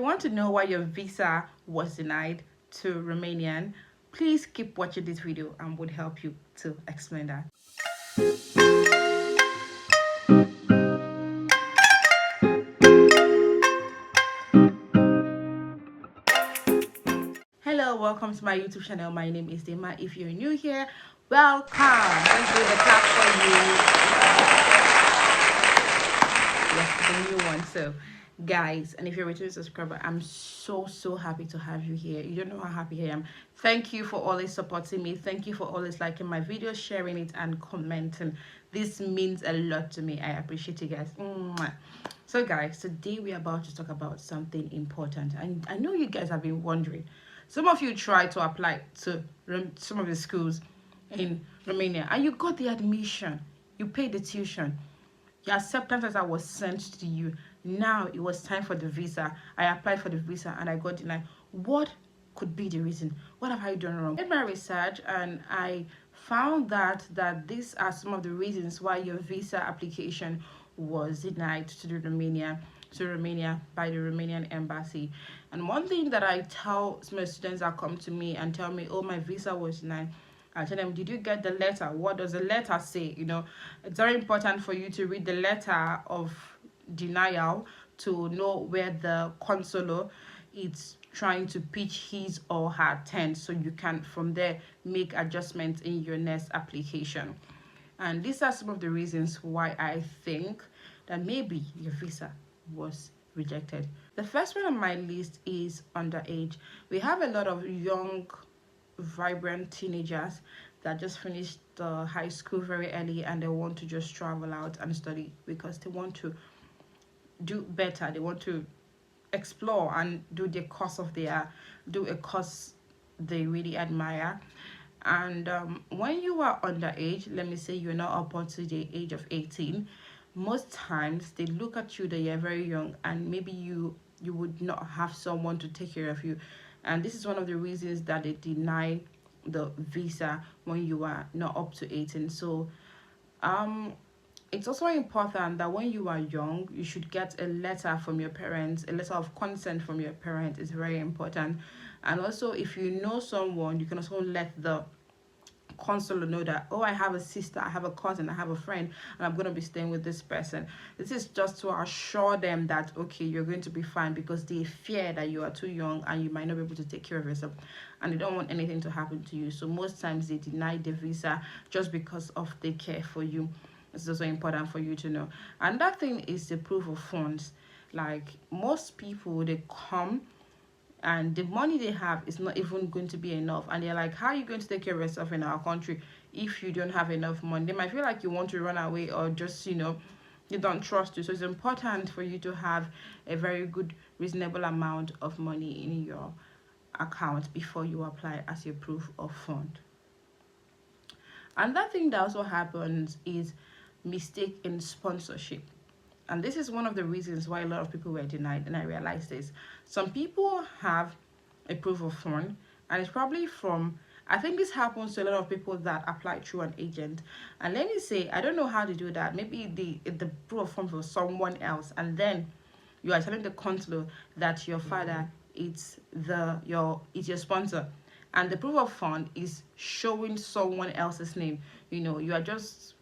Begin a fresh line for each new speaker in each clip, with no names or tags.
you want to know why your visa was denied to Romanian, please keep watching this video and would help you to explain that. Hello, welcome to my YouTube channel. My name is Dema. If you're new here, welcome. Let's do the clap for you. Yes, it's a new one. So guys, and if you're a returning subscriber, I'm so happy to have you here. You don't know how happy I am. Thank you for always supporting me. Thank you for always liking my videos, sharing it, and commenting. This means a lot to me. I appreciate you guys. Mwah. So guys, today we're about to talk about something important, and I know you guys have been wondering. Some of you tried to apply to some of the schools in Romania and you got the admission, you paid the tuition, your acceptance letter was sent to you. Now it was time for the visa. I applied for the visa and I got denied. What could be the reason? What have I done wrong? I did my research and I found that these are some of the reasons why your visa application was denied to Romania by the Romanian embassy. And one thing that I tell some students that come to me and tell me, oh, my visa was denied, I tell them, did you get the letter? What does the letter say? You know, it's very important for you to read the letter of denial to know where the consular is trying to pitch his or her tent, so you can from there make adjustments in your next application. And these are some of the reasons why I think that maybe your visa was rejected. The first one on my list is underage. We have a lot of young, vibrant teenagers that just finished high school very early and they want to just travel out and study because they want to do better. They want to explore and do a course they really admire. And when you are underage, let me say you're not up to the age of 18, most times they look at you that you're very young and maybe you would not have someone to take care of you. And this is one of the reasons that they deny the visa when you are not up to 18. So it's also important that when you are young, you should get a letter from your parents. A letter of consent from your parents is very important. And also, if you know someone, you can also let the consular know that, oh, I have a sister, I have a cousin, I have a friend, and I'm going to be staying with this person. This is just to assure them that, okay, you're going to be fine, because they fear that you are too young and you might not be able to take care of yourself and they don't want anything to happen to you. So most times they deny the visa just because of they care for you. It's also important for you to know. And that thing is the proof of funds. Like most people, they come and the money they have is not even going to be enough, and they're like, how are you going to take care of yourself in our country if you don't have enough money? They might feel like you want to run away, or just, you know, they don't trust you. So it's important for you to have a very good reasonable amount of money in your account before you apply as your proof of fund. And that thing that also happens is mistake in sponsorship. And this is one of the reasons why a lot of people were denied, and I realized this. Some people have a proof of fund, and it's probably from, I think this happens to a lot of people that apply through an agent. And let me say, I don't know how to do that. Maybe the proof of fund was someone else, and then you are telling the consular that your father it's your sponsor, and the proof of fund is showing someone else's name. You know, you are just,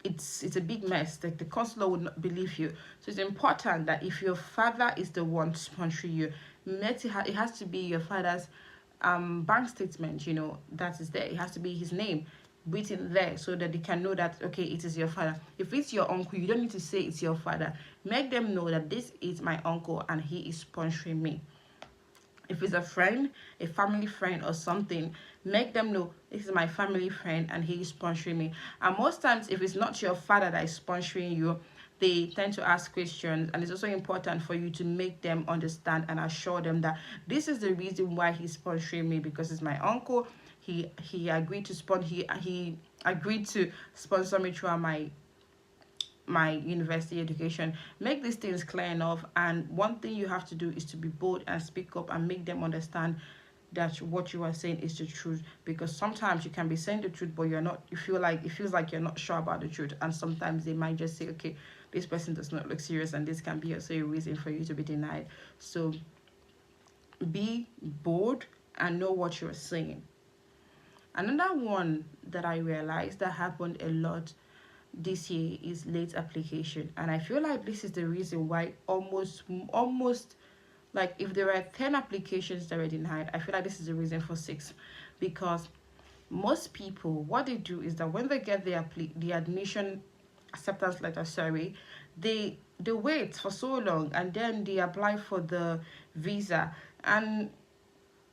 it's a big mess. Like the consular would not believe you. So it's important that if your father is the one sponsoring you, it has to be your father's bank statement, you know, that is there. It has to be his name written there so that they can know that, okay, it is your father. If it's your uncle, you don't need to say it's your father. Make them know that this is my uncle and he is sponsoring me. If it's a friend, a family friend or something, make them know this is my family friend and he is sponsoring me. And most times, if it's not your father that is sponsoring you, they tend to ask questions, and it's also important for you to make them understand and assure them that this is the reason why he's sponsoring me, because it's my uncle. He agreed to he agreed to sponsor me throughout my university education. Make these things clear enough, and one thing you have to do is to be bold and speak up and make them understand that what you are saying is the truth. Because sometimes you can be saying the truth, but you're not, it feels like you're not sure about the truth, and sometimes they might just say, okay, this person does not look serious, and this can be also a reason for you to be denied. So be bold and know what you're saying. Another one that I realized that happened a lot this year is late application, and I feel like this is the reason why almost like if there are 10 applications that were denied, I feel like this is the reason for 6, because most people, what they do is that when they get the admission acceptance letter, sorry, they wait for so long and then they apply for the visa. And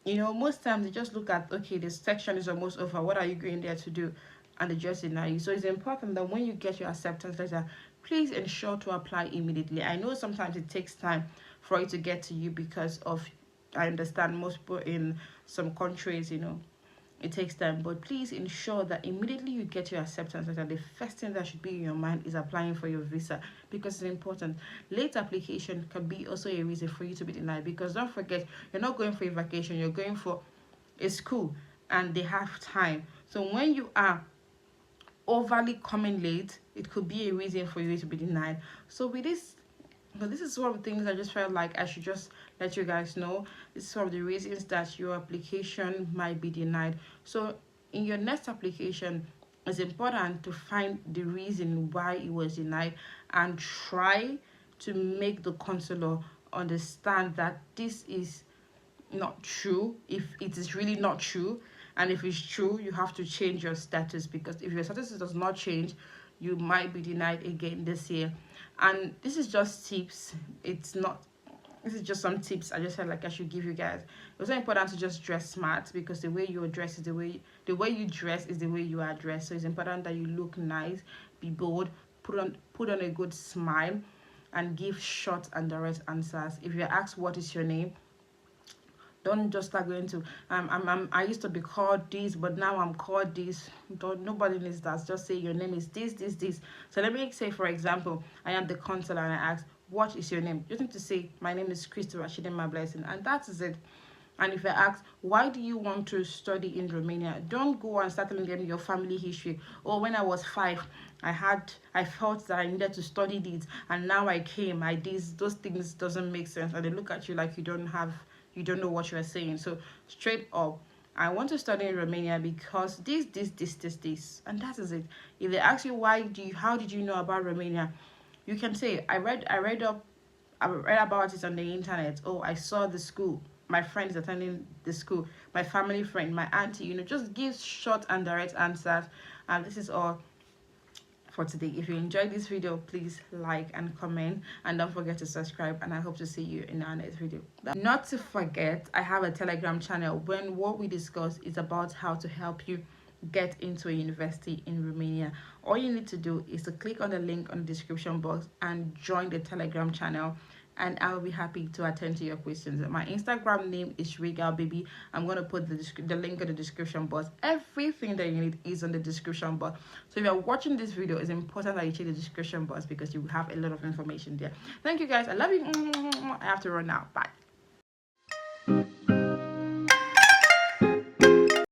most times they just look at, okay, this section is almost over, what are you going there to do? And they just deny you. So it's important that when you get your acceptance letter, please ensure to apply immediately. I know sometimes it takes time for it to get to you because of, I understand most people in some countries, it takes time, but please ensure that immediately you get your acceptance letter, the first thing that should be in your mind is applying for your visa, because it's important. Late application can be also a reason for you to be denied, because don't forget, you're not going for a vacation, you're going for a school, and they have time. So when you are overly coming late, it could be a reason for you to be denied. So with this, but this is one of the things I just felt like I should just let you guys know. This is one of the reasons that your application might be denied. So in your next application, it's important to find the reason why it was denied and try to make the counselor understand that this is not true, if it is really not true. And if it's true, you have to change your status, because if your status does not change, you might be denied again this year. And this is just tips, it's not, this is just some tips I just felt like I should give you guys. It's also important to just dress smart, because the way you dress is the way you dress is the way you are dressed. So it's important that you look nice, be bold, put on a good smile, and give short and direct answers. If you're asked what is your name, don't just start going to I used to be called this, but now I'm called this. Don't, nobody needs that. Just say your name is this. So let me say, for example, I am the counselor and I ask, what is your name? You just need to say, my name is Crystal Rashidin, my blessing, and that is it. And if I ask, why do you want to study in Romania? Don't go and start telling them your family history. Or when I was 5, I felt that I needed to study this, and now I came. I those things doesn't make sense, and they look at you like you don't know what you're saying. So straight up, I want to study in Romania because this, and that is it. If they ask you how did you know about Romania, you can say, I read about it on the internet. Oh, I saw the school. My friend is attending the school. My family friend, my auntie, just give short and direct answers. And this is all for today. If you enjoyed this video, please like and comment, and don't forget to subscribe, and I hope to see you in our next video. Not to forget, I have a Telegram channel when what we discuss is about how to help you get into a university in Romania. All you need to do is to click on the link on the description box and join the Telegram channel, and I'll be happy to attend to your questions. My Instagram name is Regal Baby. I'm going to put the link in the description box. Everything that you need is on the description box. So if you're watching this video, it's important that you check the description box, because you will have a lot of information there. Thank you guys. I love you. I have to run now. Bye.